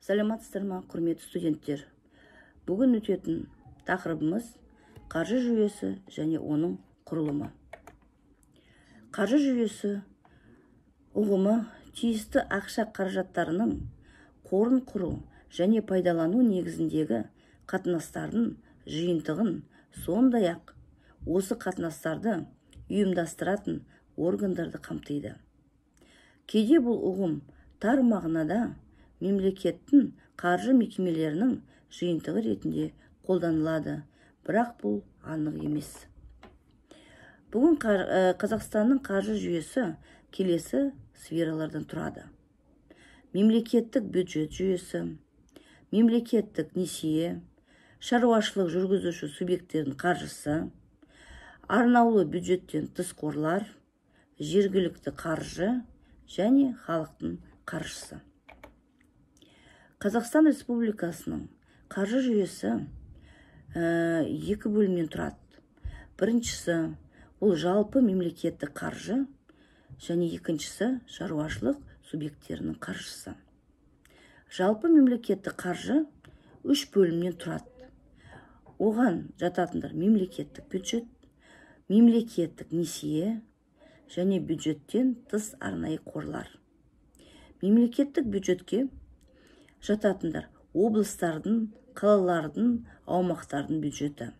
Саламатсыздар ма, құрметті студенттер? Бүгін өтетін тақырыбымыз қаржы жүйесі және оның құрылымы. Қаржы жүйесі ұғымы тиісті ақша қаражаттарының қорын құру және пайдалану негізіндегі қатынастардың жиынтығын, сондай-ақ осы қатынастарды ұйымдастыратын органдарды қамтиды. Кейде бұл ұғым тар мағынада мемлекеттің қаржы мекемелерінің жиынтығы ретінде қолданылады, бірақ бұл анық емес. Бүгін Қазақстанның қаржы жүйесі келесі сфералардан тұрады: мемлекеттік бюджет жүйесі, мемлекеттік несие, шаруашылық жүргізуші субъекттердің қаржысы, арнаулы бюджеттен тыс қорлар, жергілікті қаржы және халықтың қаржысы. Қазақстан Республикасының қаржы жүйесі екі бөлімнен тұрады. Біріншісі ол жалпы мемлекеттік қаржы және екіншісі шаруашылық субъекттерінің қаржысы. Жалпы мемлекеттік қаржы үш бөлімнен тұрады. Оған жататындар мемлекеттік бюджет, мемлекеттік несие және бюджеттен тыс арнайы қорлар. Мемлекеттік бюджетке жататындар облыстардың, қалалардың, аумақтардың бюджеті.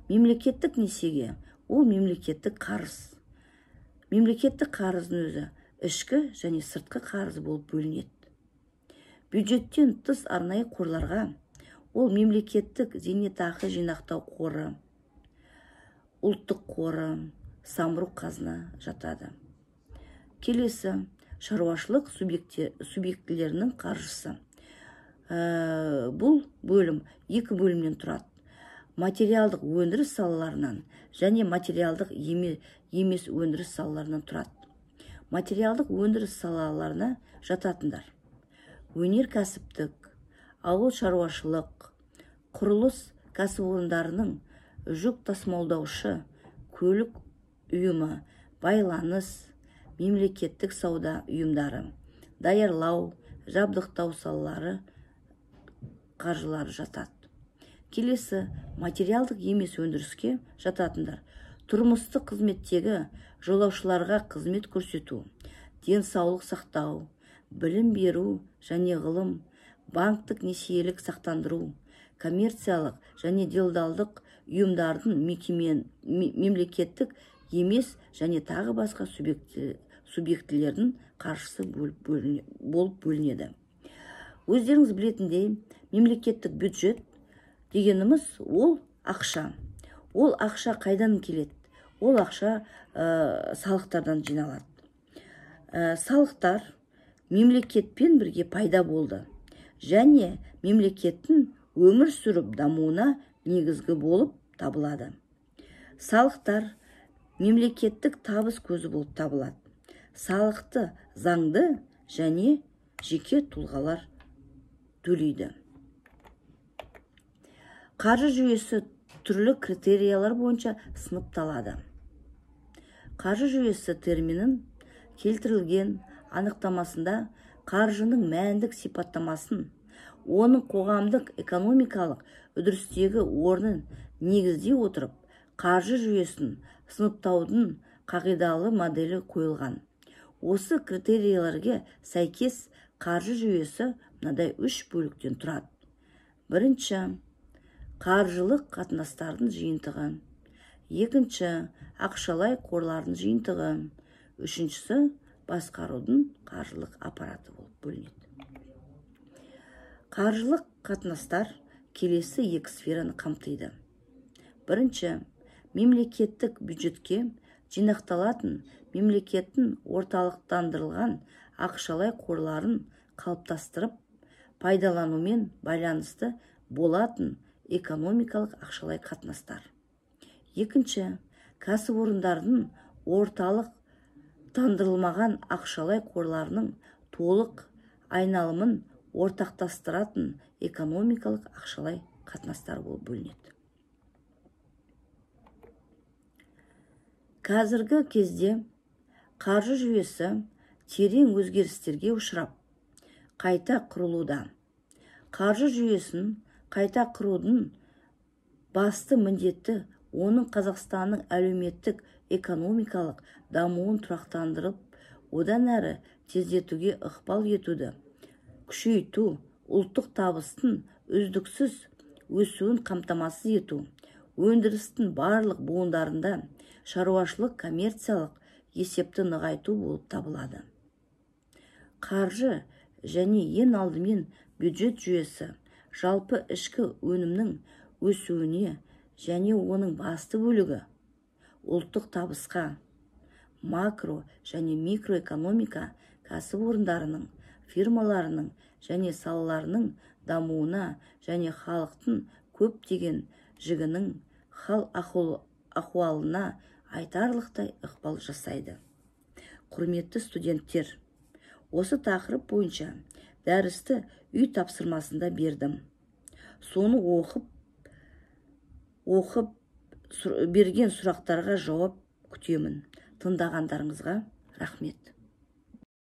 Мемлекеттік несиеге ол мемлекеттік қарыз. Мемлекеттік қарыздың өзі ішкі және сыртқы қарыз болып бөлінеді. Бюджеттен тыс арнайы қорларға ол мемлекеттік зейнетақы жинақтау қоры, ұлттық қоры, самұрық қазына жатады. Келесі шаруашылық субъектілерінің қаржысы. Бұл бөлім екі бөлімнен тұрады: материалдық өндіріс салаларынан және материалдық емес өндіріс салаларынан тұрады. Материалдық өндіріс салаларына жататындар өнеркәсіптік, ауыл шаруашылық, құрылыс кәсіпорындарының, жүк тасымалдаушы, көлік ұйымы, байланыс, мемлекеттік сауда ұйымдары, даярлау, жабдықтау салалары қаржылары жатады. Келесі материалдық емес өндіріске жататындар тұрмыстық қызметтегі жолаушыларға қызмет көрсету, денсаулық сақтау, білім беру және ғылым, банктік несиелік сақтандыру, коммерциялық және делдалдық ұйымдардың мемлекеттік емес және тағы басқа субъектілердің қаржысы болып бөлінеді. Өздеріңіз білетіндей, мемлекеттік бюджет дегеніміз ол ақша. Ол ақша қайдан келеді? Ол ақша салықтардан жиналады. Салықтар мемлекетпен бірге пайда болды және мемлекеттің өмір сүріп дамуына негізгі болып табылады. Салықтар мемлекеттік табыс көзі болып табылады. Салықты заңды және жеке тұлғалар төлейді. Қаржы жүйесі түрлі критериялар бойынша сыныпталады. Қаржы жүйесі терминін келтірілген анықтамасында қаржының мәндік сипаттамасын, оның қоғамдық экономикалық үдерістегі орнын негіздей отырып, қаржы жүйесін сыныптаудың қағидалы моделі қойылған. Осы критерияларға сәйкес қаржы жүйесі мынадай үш бөліктен тұрады. Бірінші, қаржылық қатынастардың жиынтығы. Екінші, ақшалай қорлардың жиынтығы. Үшіншісі, басқарудың қаржылық аппараты болып бөлінеді. Қаржылық қатынастар келесі екі сфераны қамтиды. Бірінші, мемлекеттік бюджетке жинақталатын мемлекеттің орталықтандырылған ақшалай қорларын қалыптастырып, пайдаланумен байланысты болатын экономикалық ақшалай қатынастар. Екінші, кәсіпорындардың орталықтандырылмаған ақшалай қорларының толық айналымын ортақтастыратын экономикалық ақшалай қатынастар болып бөлінеді. Қазіргі кезде қаржы жүйесі терең өзгерістерге ұшырап, қайта құрылуда. Қаржы жүйесін қайта құрудың басты міндеті оның Қазақстанның әлеуметтік экономикалық дамуын тұрақтандырып, одан әрі тездетуге ықпал етуді, күшейту, ұлттық табыстың үздіксіз өсуін қамтамасыз ету, өндірістің барлық буындарында шаруашылық коммерциялық есепті нығайту болып табылады. Қаржы және ең алдымен бюджет жүйесі жалпы ішкі өнімнің өсуіне және оның басты бөлігі ұлттық табысқа, макро және микроэкономика кәсіпорындарының, фирмаларының және салаларының дамуына және халықтың көптеген жігінің хал ахуалына айтарлықтай ықпал жасайды. Құрметті студенттер, осы тақырып бойынша дәрісті үй тапсырмасында бердім. Соны оқып берген сұрақтарға жауап күтемін. Тыңдағандарыңызға рахмет.